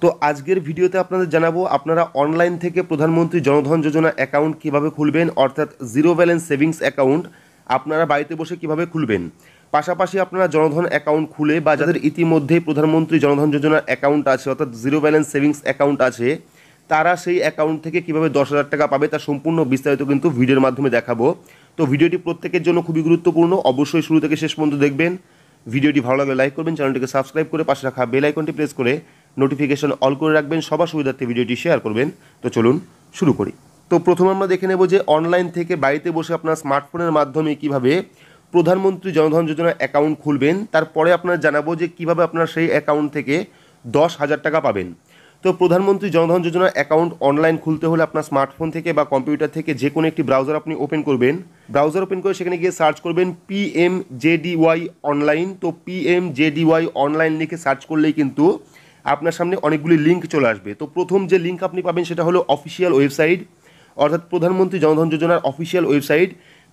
তো আজকের ভিডিওতে আপনাদের জানাবো আপনারা অনলাইন থেকে প্রধানমন্ত্রী জনধন যোজনা অ্যাকাউন্ট কিভাবে খুলবেন, অর্থাৎ জিরো ব্যালেন্স সেভিংস অ্যাকাউন্ট আপনারা বাড়িতে বসে কিভাবে খুলবেন। পাশাপাশি আপনারা জনধন অ্যাকাউন্ট খুলে বা যাদের ইতিমধ্যেই প্রধানমন্ত্রী জনধন যোজনার অ্যাকাউন্ট আছে অর্থাৎ জিরো ব্যালেন্স সেভিংস অ্যাকাউন্ট আছে, তারা সেই অ্যাকাউন্ট থেকে কীভাবে 10,000 টাকা পাবে তার সম্পূর্ণ বিস্তারিত কিন্তু ভিডিওর মাধ্যমে দেখাবো। তো ভিডিওটি প্রত্যেকের জন্য খুবই গুরুত্বপূর্ণ, অবশ্যই শুরু থেকে শেষ পর্যন্ত দেখবেন। ভিডিওটি ভালো লাগলে লাইক করবেন, চ্যানেলটিকে সাবস্ক্রাইব করে পাশে রাখা বেল আইকনটি প্রেস করে নোটিফিকেশন অল করে রাখবেন, সবার সুবিধার্থে ভিডিওটি শেয়ার করবেন। তো চলুন শুরু করি। তো প্রথমে আমরা দেখে নেব যে অনলাইন থেকে বাড়িতে বসে আপনার স্মার্টফোনের মাধ্যমে কিভাবে প্রধানমন্ত্রী জনধন যোজনা অ্যাকাউন্ট খুলবেন। তারপরে আপনারা জানাবো যে কিভাবে আপনারা সেই অ্যাকাউন্ট থেকে 10,000 টাকা পাবেন। তো প্রধানমন্ত্রী জনধন যোজনা অ্যাকাউন্ট অনলাইন খুলতে হলে আপনার স্মার্টফোন থেকে বা কম্পিউটার থেকে যে কোনো একটি ব্রাউজার আপনি ওপেন করবেন। ব্রাউজার ওপেন করে সেখানে গিয়ে সার্চ করবেন PMJDY অনলাইন। তো PMJDY অনলাইন লিখে সার্চ করলেই কিন্তু আপনার সামনে অনেকগুলি লিঙ্ক চলে আসবে। তো প্রথম যে লিঙ্ক আপনি পাবেন সেটা হলো অফিসিয়াল ওয়েবসাইট, অর্থাৎ প্রধানমন্ত্রী জনধন যোজনার অফিসিয়াল ওয়েবসাইট।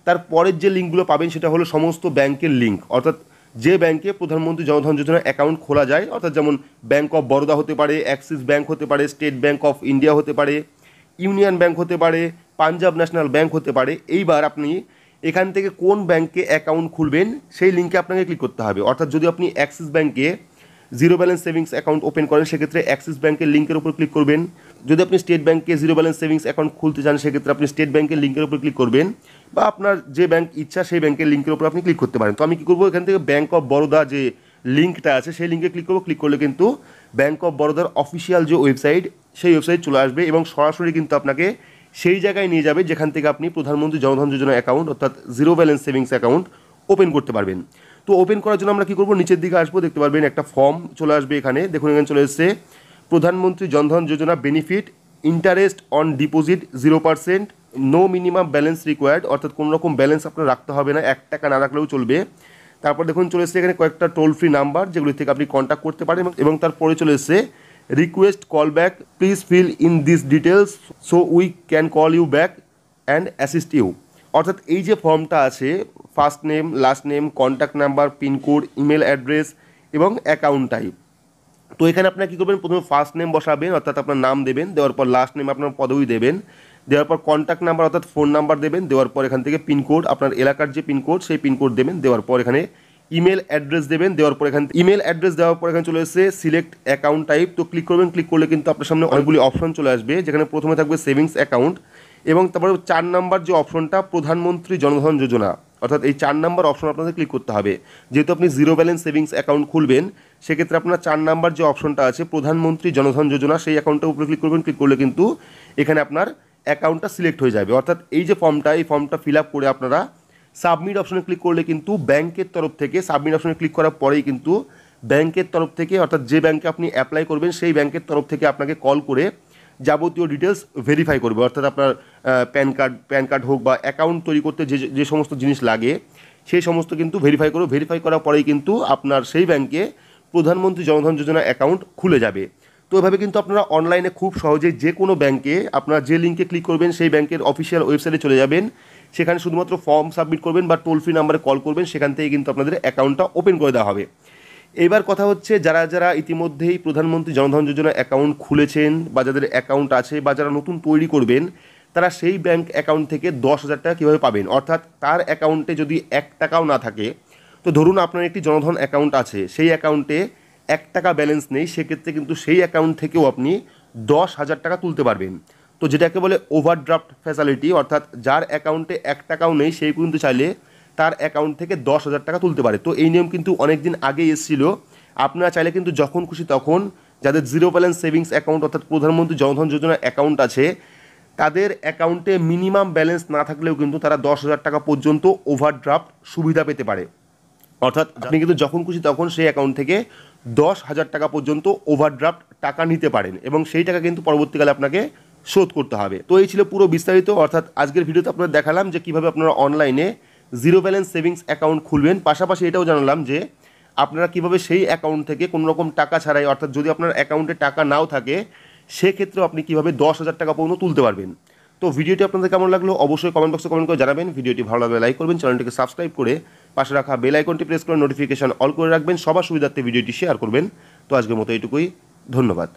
তারপরের যে লিঙ্কগুলো পাবেন সেটা হলো সমস্ত ব্যাংকের লিঙ্ক, অর্থাৎ যে ব্যাংকে প্রধানমন্ত্রী জনধন যোজনার অ্যাকাউন্ট খোলা যায়, অর্থাৎ যেমন ব্যাঙ্ক অফ বরোদা হতে পারে, অ্যাক্সিস ব্যাঙ্ক হতে পারে, স্টেট ব্যাঙ্ক অফ ইন্ডিয়া হতে পারে, ইউনিয়ন ব্যাঙ্ক হতে পারে, পাঞ্জাব ন্যাশনাল ব্যাঙ্ক হতে পারে। এইবার আপনি এখান থেকে কোন ব্যাংকে অ্যাকাউন্ট খুলবেন সেই লিঙ্কে আপনাকে ক্লিক করতে হবে। অর্থাৎ যদি আপনি অ্যাক্সিস ব্যাঙ্কে zero balance savings account open করেন সেক্ষেত্রে অ্যাক্সিস ব্যাঙ্কের লিঙ্কের উপর ক্লিক করবেন। যদি আপনি স্টেট ব্যাঙ্কে জিরো ব্যালেন্স সেভিংস অ্যাকাউন্ট খুলতে চান সেক্ষেত্রে আপনি স্টেট ব্যাঙ্কের লিঙ্কের উপর ক্লিক করবেন, বা আপনার যে ব্যাঙ্ক ইচ্ছা সেই ব্যাঙ্কের লিঙ্কের উপর আপনি ক্লিক করতে পারেন। তো আমি কী করবো, এখান থেকে ব্যাঙ্ক অফ বরোদা যে লিঙ্কটা আছে সেই লিঙ্কে ক্লিক করবো। ক্লিক করলে কিন্তু ব্যাঙ্ক অফ বরোদার অফিসিয়াল যে ওয়েবসাইট সেই ওয়েবসাইট চলে আসবে এবং সরাসরি কিন্তু আপনাকে সেই জায়গায় নিয়ে যাবে যেখান থেকে আপনি প্রধানমন্ত্রী জনধন যোজনা অ্যাকাউন্ট অর্থাৎ zero balance savings account open করতে পারবেন। তো ওপেন করার জন্য আমরা কী করবো, নিচের দিকে আসবো, দেখতে পারবেন একটা ফর্ম চলে আসবে। এখানে দেখুন, এখানে চলে এসেছে প্রধানমন্ত্রী Jan Dhan Yojana benefit, interest on deposit 0%, no minimum balance required, অর্থাৎ কোনো রকম ব্যালেন্স আপনার রাখতে হবে না, 1 টাকা না রাখলেও চলবে। তারপর দেখুন চলে এসেছে এখানে কয়েকটা টোল ফ্রি নাম্বার যেগুলি থেকে আপনি কন্ট্যাক্ট করতে পারেন, এবং তারপরে চলে এসেছে request call back, please fill in this details so we can call you back and assist you. অর্থাৎ এই যে ফর্মটা আছে, first name, last name, contact number, pincode, email address এবং অ্যাকাউন্ট টাইপ। তো এখানে আপনারা কী করবেন, প্রথমে ফার্স্ট নেম বসাবেন অর্থাৎ আপনার নাম দেবেন, দেওয়ার পর লাস্ট নেম আপনার পদবি দেবেন, দেওয়ার পর কন্ট্যাক্ট নাম্বার অর্থাৎ ফোন নাম্বার দেবেন, দেওয়ার পর এখান থেকে পিনকোড, আপনার এলাকার যে পিনকোড সেই পিনকোড দেবেন, দেওয়ার পর এখানে ইমেল অ্যাড্রেস দেবেন, দেওয়ার পর এখানে ইমেল অ্যাড্রেস দেওয়ার পর এখানে চলে এসেছে সিলেক্ট অ্যাকাউন্ট টাইপ। তো ক্লিক করবেন, ক্লিক করলে কিন্তু আপনার সামনে অনেকগুলি অপশন চলে আসবে, যেখানে প্রথমে থাকবে সেভিংস অ্যাকাউন্ট এবং তারপরে 4 নাম্বার যে অপশনটা প্রধানমন্ত্রী জনধন যোজনা, অর্থাৎ এই 4 নাম্বার অপশন আপনাদের ক্লিক করতে হবে। যেহেতু আপনি জিরো ব্যালেন্স সেভিংস অ্যাকাউন্ট খুলবেন সেক্ষেত্রে আপনার 4 নাম্বার যে অপশনটা আছে প্রধানমন্ত্রী জনধন যোজনা সেই অ্যাকাউন্টের উপরে ক্লিক করবেন। ক্লিক করলে কিন্তু এখানে আপনার অ্যাকাউন্টটা সিলেক্ট হয়ে যাবে। অর্থাৎ এই যে ফর্মটা, এই ফর্মটা ফিল আপ করে আপনারা সাবমিট অপশনে ক্লিক করলে কিন্তু ব্যাংকের তরফ থেকে, সাবমিট অপশনে ক্লিক করার পরেই কিন্তু ব্যাংকের তরফ থেকে, অর্থাৎ যে ব্যাংকে আপনি অ্যাপ্লাই করবেন সেই ব্যাংকের তরফ থেকে আপনাকে কল করে যাবতীয় ডিটেলস ভেরিফাই করবে। অর্থাৎ আপনার প্যান কার্ড হোক বা অ্যাকাউন্ট তৈরি করতে যে সমস্ত জিনিস লাগে সেই সমস্ত কিন্তু ভেরিফাই করবে। ভেরিফাই করার পরেই কিন্তু আপনার সেই ব্যাংকে প্রধানমন্ত্রী জনধন যোজনা অ্যাকাউন্ট খুলে যাবে। তো এভাবে কিন্তু আপনারা অনলাইনে খুব সহজেই যে কোনো ব্যাংকে আপনার যে লিঙ্কে ক্লিক করবেন সেই ব্যাংকের অফিসিয়াল ওয়েবসাইটে চলে যাবেন, সেখানে শুধুমাত্র ফর্ম সাবমিট করবেন বা টোল ফ্রি নাম্বারে কল করবেন, সেখান থেকে কিন্তু আপনাদের অ্যাকাউন্টটা ওপেন করে দেওয়া হবে। এবার কথা হচ্ছে যারা যারা ইতিমধ্যেই প্রধানমন্ত্রী জনধন যোজনা অ্যাকাউন্ট খুলেছেন বা যাদের অ্যাকাউন্ট আছে বা যারা নতুন তৈরি করবেন, তারা সেই ব্যাংক অ্যাকাউন্ট থেকে 10,000 টাকা কীভাবে পাবেন। অর্থাৎ তার অ্যাকাউন্টে যদি 1 টাকাও না থাকে, তো ধরুন আপনার একটি জনধন অ্যাকাউন্ট আছে, সেই অ্যাকাউন্টে 1 টাকা ব্যালেন্স নেই, সেক্ষেত্রে কিন্তু সেই অ্যাকাউন্ট থেকেও আপনি 10,000 টাকা তুলতে পারবেন। তো যেটাকে বলে ওভারড্রাফট ফ্যাসিলিটি, অর্থাৎ যার অ্যাকাউন্টে 1 টাকাও নেই সেই কিন্তু চাইলে তার অ্যাকাউন্ট থেকে 10,000 টাকা তুলতে পারে। তো এই নিয়ম কিন্তু অনেক দিন আগে এসেছিল। আপনারা চাইলে কিন্তু যখন খুশি তখন যাদের জিরো ব্যালেন্স সেভিংস অ্যাকাউন্ট অর্থাৎ প্রধানমন্ত্রী জনধন যোজনা অ্যাকাউন্ট আছে তাদের অ্যাকাউন্টে মিনিমাম ব্যালেন্স না থাকলেও কিন্তু তারা 10,000 টাকা পর্যন্ত ওভারড্রাফট সুবিধা পেতে পারে। অর্থাৎ আপনি কিন্তু যখন খুশি তখন সেই অ্যাকাউন্ট থেকে 10,000 টাকা পর্যন্ত ওভারড্রাফট টাকা নিতে পারেন এবং সেই টাকা কিন্তু পরবর্তীকালে আপনাকে শোধ করতে হবে। তো এই ছিল পুরো বিস্তারিত, অর্থাৎ আজকের ভিডিওতে আপনাদের দেখালাম যে কীভাবে আপনারা অনলাইনে জিরো ব্যালেন্স সেভিংস অ্যাকাউন্ট খুলবেন। পাশাপাশি এটাও জানালাম যে আপনারা কীভাবে সেই অ্যাকাউন্ট থেকে কোনো রকম টাকা ছাড়াই, অর্থাৎ যদি আপনার অ্যাকাউন্টে টাকা নাও থাকে সেক্ষেত্রেও আপনি কীভাবে 10,000 টাকা পর্যন্ত তুলতে পারবেন। তো ভিডিওটি আপনাদের কেমন লাগলো অবশ্যই কমেন্ট বক্সে কমেন্ট করে জানাবেন। ভিডিওটি ভালো লাগলে লাইক করবেন, চ্যানেলটিকে সাবস্ক্রাইব করে পাশে রাখা বেল আইকনটি প্রেস করে নোটিফিকেশন অল করে রাখবেন, সবার সুবিধার্থে ভিডিওটি শেয়ার করবেন। তো আজকের মতো এইটুকুই, ধন্যবাদ।